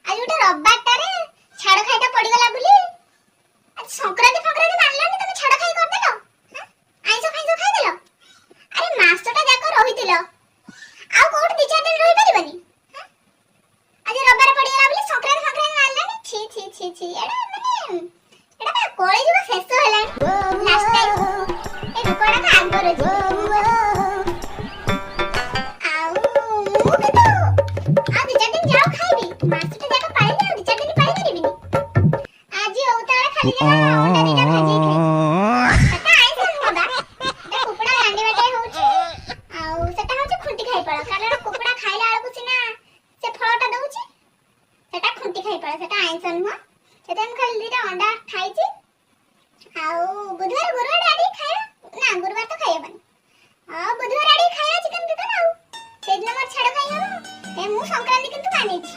आज गोटे रविवार छाड़ खाईटा पड़गला बुली आज संक्रांति मानलानी तुम छाड़ खाई कर देलो आइसो खाई देलो अरे मासटा जाक रहितिलो आ कोठ 2-4 दिन रहि परिबनी आज रविवार पड़गला बुली संक्रांति मानलानी छी एडा माने एडा का कोळे जीव शेष हेलानी लास्ट टाइम ए रुपडा का आगर जी बुधवार गुरुवार आड़ी खाया ना गुरुवार तो खाया बनी बुधवार आड़ी खाया चिकन बिकन आउ से दिन मोर छाड़ खाई हम ए मु संक्रांति किंतु मानिछि